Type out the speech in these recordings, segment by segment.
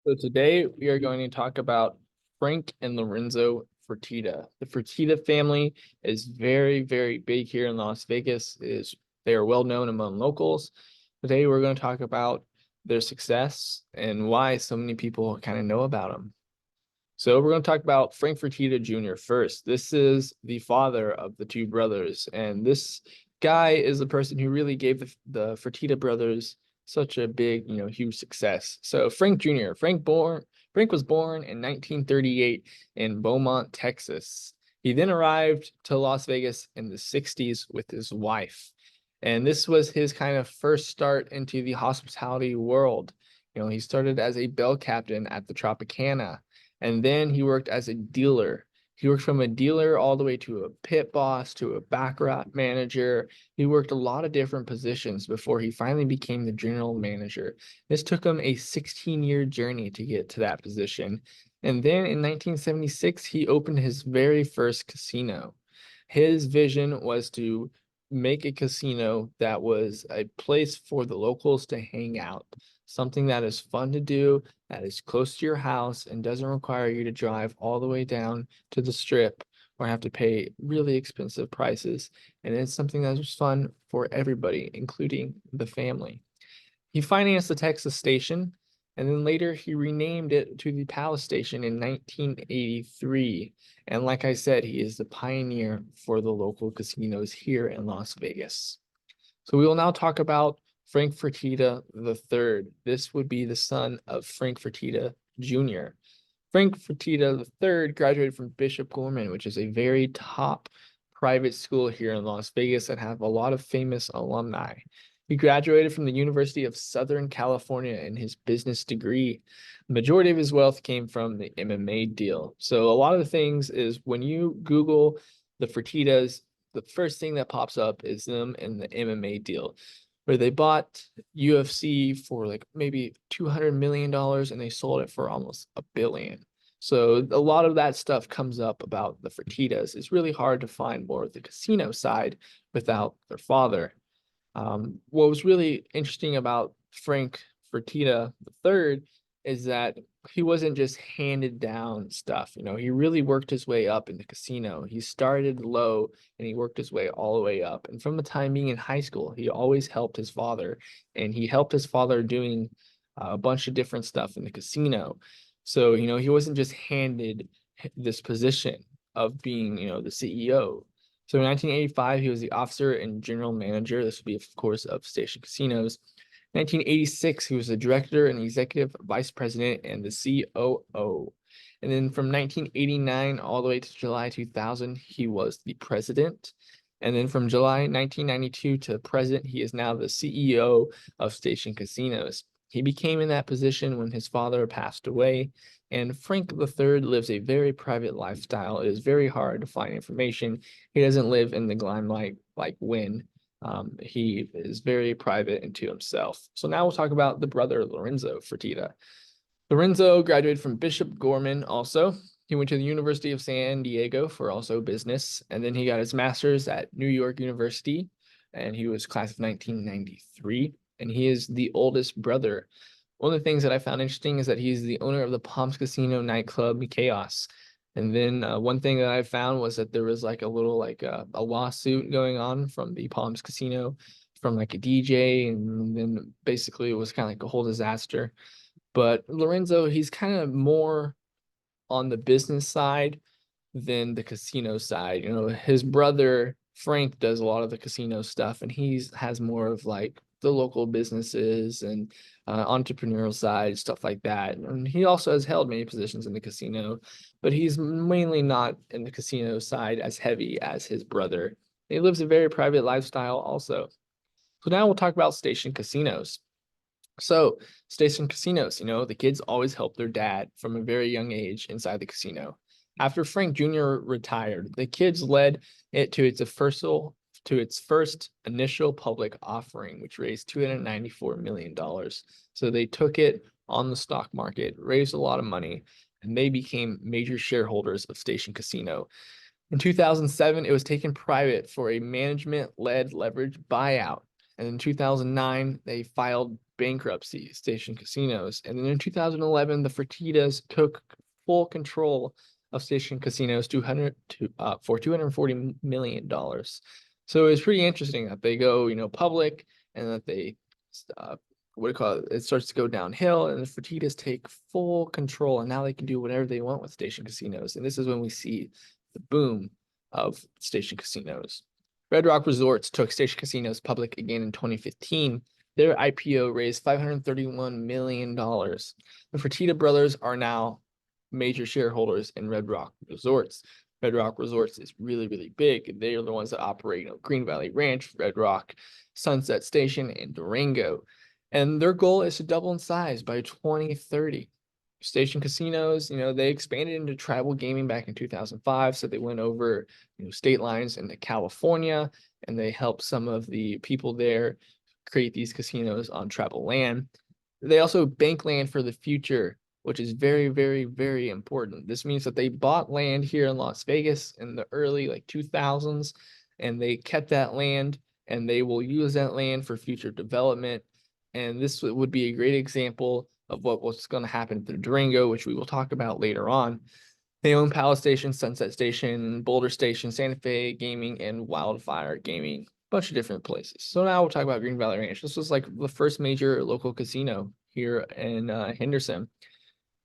So today we are going to talk about Frank and Lorenzo Fertitta. The Fertitta family is very, very big here in Las Vegas. They are well known among locals. Today we're going to talk about their success and why so many people kind of know about them. So we're going to talk about Frank Fertitta Jr. first. This is the father of the two brothers, and this guy is the person who really gave the Fertitta brothers such a big, huge success. So Frank Jr. Frank was born in 1938 in Beaumont, Texas. He then arrived to Las Vegas in the 60s with his wife. And this was his kind of first start into the hospitality world. He started as a bell captain at the Tropicana, and then he worked as a dealer. He worked from a dealer all the way to a pit boss to a baccarat manager. He worked a lot of different positions before he finally became the general manager. This took him a 16-year journey to get to that position. And then in 1976, he opened his very first casino. His vision was to make a casino that was a place for the locals to hang out, something that is fun to do, that is close to your house and doesn't require you to drive all the way down to the strip or have to pay really expensive prices. And it's something that was fun for everybody, including the family. He financed the Texas station, and then later he renamed it to the Palace Station in 1983. And like I said, he is the pioneer for the local casinos here in Las Vegas. So we will now talk about Frank Fertitta III. This would be the son of Frank Fertitta Jr. Frank Fertitta III graduated from Bishop Gorman, which is a very top private school here in Las Vegas that have a lot of famous alumni. He graduated from the University of Southern California in his business degree. The majority of his wealth came from the MMA deal. So a lot of the things is when you Google the Fertittas, the first thing that pops up is them in the MMA deal, where they bought UFC for like maybe $200 million and they sold it for almost $1 billion. So a lot of that stuff comes up about the Fertittas. It's really hard to find more of the casino side without their father. What was really interesting about Frank Fertitta III is that he wasn't just handed down stuff. He really worked his way up in the casino. He started low and he worked his way all the way up. And from the time being in high school, he always helped his father, and he helped his father doing a bunch of different stuff in the casino. So, he wasn't just handed this position of being, the CEO. So in 1985, he was the officer and general manager. This would be, of course, of Station Casinos. 1986, he was the director and executive vice president and the COO. And then from 1989 all the way to July 2000, he was the president. And then from July 1992 to present, he is now the CEO of Station Casinos. He became in that position when his father passed away. And Frank III lives a very private lifestyle. It is very hard to find information. He doesn't live in the limelight like Wynn. He is very private and to himself. So now we'll talk about the brother Lorenzo Fertitta. Lorenzo graduated from Bishop Gorman also. He went to the University of San Diego for also business, and then he got his master's at New York University, and he was class of 1993, and he is the oldest brother. One of the things that I found interesting is that he's the owner of the Palms Casino nightclub Chaos. And then one thing that I found was that there was like a little a lawsuit going on from the Palms Casino from like a DJ, and then basically it was kind of like a whole disaster. But Lorenzo, he's kind of more on the business side than the casino side. His brother Frank does a lot of the casino stuff, and has more of like the local businesses and entrepreneurial side, stuff like that. And he also has held many positions in the casino, but he's mainly not in the casino side as heavy as his brother. He lives a very private lifestyle also. So now we'll talk about Station Casinos. So Station Casinos, the kids always help their dad from a very young age inside the casino. After Frank Jr. retired, the kids led it to its first initial public offering, which raised $294 million. So they took it on the stock market, raised a lot of money, and they became major shareholders of Station Casino. In 2007, it was taken private for a management-led leverage buyout. And in 2009, they filed bankruptcy, Station Casinos. And then in 2011, the Fertittas took full control of Station Casinos for $240 million. So it's pretty interesting that they go, public, and that they, what do you call it? It starts to go downhill, and the Fertittas take full control, and now they can do whatever they want with Station Casinos. And this is when we see the boom of Station Casinos. Red Rock Resorts took Station Casinos public again in 2015. Their IPO raised $531 million. The Fertitta brothers are now major shareholders in Red Rock Resorts. Red Rock Resorts is really, really big. They are the ones that operate, Green Valley Ranch, Red Rock, Sunset Station, and Durango. And their goal is to double in size by 2030. Station Casinos, they expanded into tribal gaming back in 2005. So they went over, state lines into California, and they helped some of the people there create these casinos on tribal land. They also bank land for the future, which is very, very, very important. This means that they bought land here in Las Vegas in the early 2000s, and they kept that land, and they will use that land for future development. And this would be a great example of what's going to happen to Durango, which we will talk about later on. They own Palace Station, Sunset Station, Boulder Station, Santa Fe Gaming, and Wildfire Gaming, a bunch of different places. So now we'll talk about Green Valley Ranch. This was the first major local casino here in Henderson.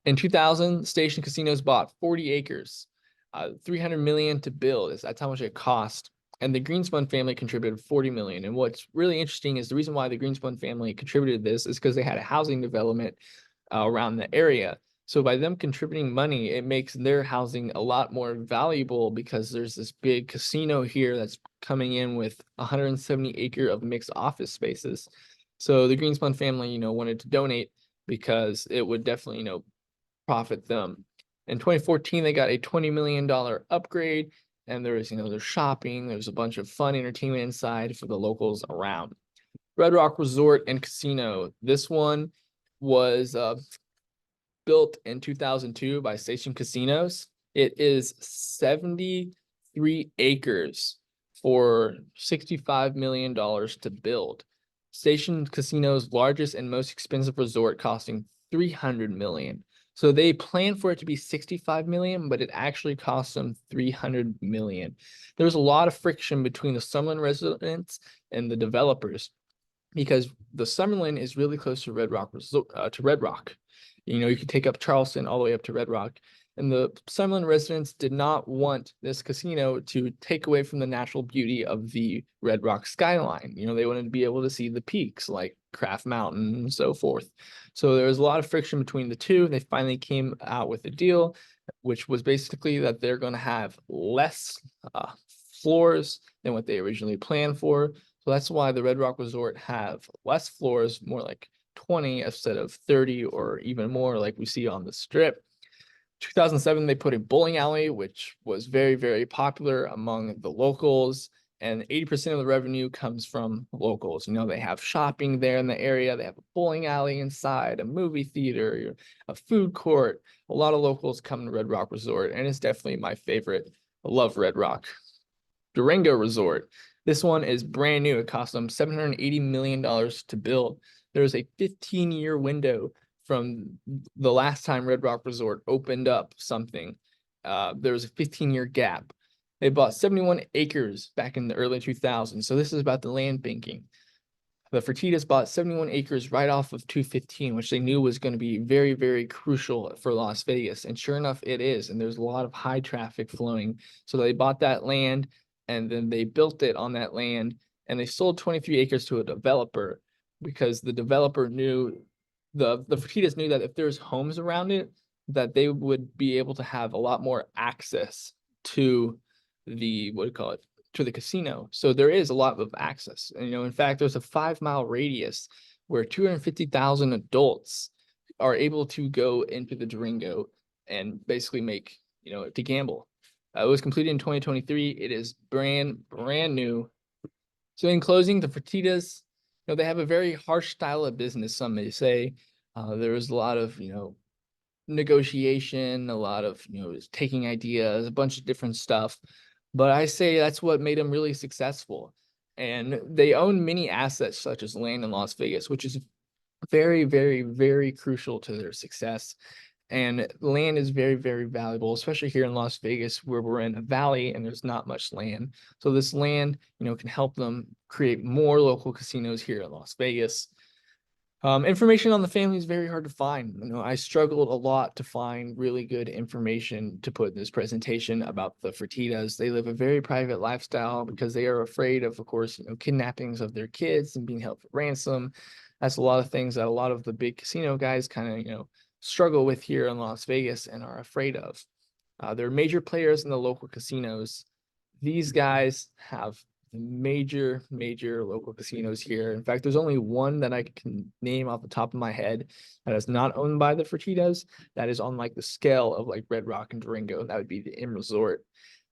In 2000, Station Casinos bought 40 acres, $300 million to build. That's how much it cost. And the Greenspun family contributed $40 million. And what's really interesting is the reason why the Greenspun family contributed this is because they had a housing development around the area. So by them contributing money, it makes their housing a lot more valuable because there's this big casino here that's coming in with 170 acre of mixed office spaces. So the Greenspun family, wanted to donate because it would definitely, profit them. In 2014, they got a $20 million upgrade, and there was, there's shopping, there's a bunch of fun entertainment inside for the locals around. Red Rock Resort and Casino. This one was built in 2002 by Station Casinos. It is 73 acres for $65 million to build. Station Casino's largest and most expensive resort costing $300 million. So they planned for it to be 65 million, but it actually cost them 300 million. There was a lot of friction between the Summerlin residents and the developers because the Summerlin is really close to Red Rock. You can take up Charleston all the way up to Red Rock. And the Summerlin residents did not want this casino to take away from the natural beauty of the Red Rock skyline. They wanted to be able to see the peaks like Craft Mountain and so forth. So there was a lot of friction between the two. They finally came out with a deal, which was basically that they're going to have less floors than what they originally planned for. So that's why the Red Rock Resort have less floors, more like 20 instead of 30 or even more like we see on the Strip. 2007, they put a bowling alley, which was very, very popular among the locals, and 80% of the revenue comes from locals. They have shopping there in the area. They have a bowling alley inside, a movie theater, a food court. A lot of locals come to Red Rock Resort, and it's definitely my favorite. I love Red Rock. Durango Resort. This one is brand new. It cost them $780 million to build. There's a 15-year window from the last time Red Rock Resort opened up something. There was a 15-year gap. They bought 71 acres back in the early 2000s. So this is about the land banking. The Fertittas bought 71 acres right off of 215, which they knew was going to be very, very crucial for Las Vegas. And sure enough, it is. And there's a lot of high traffic flowing. So they bought that land, and then they built it on that land, and they sold 23 acres to a developer because the developer knew the Fertittas knew that if there's homes around it, that they would be able to have a lot more access to the to the casino. So there is a lot of access. And in fact, there's a 5-mile radius where 250,000 adults are able to go into the Durango and basically make, to gamble. It was completed in 2023. It is brand new. So in closing, the Fertittas, they have a very harsh style of business, some may say. There was a lot of, negotiation, a lot of, taking ideas, a bunch of different stuff. But I say that's what made them really successful. And they own many assets such as land in Las Vegas, which is very, very, very crucial to their success. And land is very, very valuable, especially here in Las Vegas, where we're in a valley and there's not much land. So this land, can help them create more local casinos here in Las Vegas. Information on the family is very hard to find. I struggled a lot to find really good information to put in this presentation about the Fertittas. They live a very private lifestyle because they are afraid of course, kidnappings of their kids and being held for ransom. That's a lot of things that a lot of the big casino guys kind of, struggle with here in Las Vegas and are afraid of. They're major players in the local casinos. These guys have major local casinos here. In fact, there's only one that I can name off the top of my head that is not owned by the Fertittas, that is on like the scale of like Red Rock and Durango. That would be the M Resort.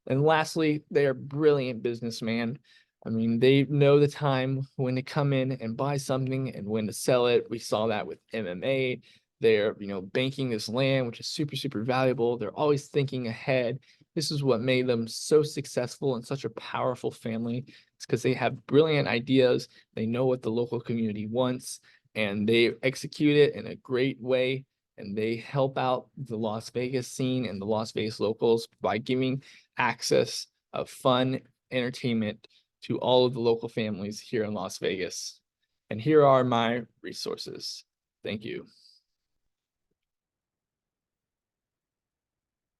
And lastly, they are brilliant businessmen. I mean, they know the time when to come in and buy something and when to sell it. We saw that with MMA. They're, banking this land, which is super valuable. They're always thinking ahead. This is what made them so successful and such a powerful family. It's because they have brilliant ideas. They know what the local community wants, and they execute it in a great way. And they help out the Las Vegas scene and the Las Vegas locals by giving access of fun entertainment to all of the local families here in Las Vegas. And here are my resources. Thank you.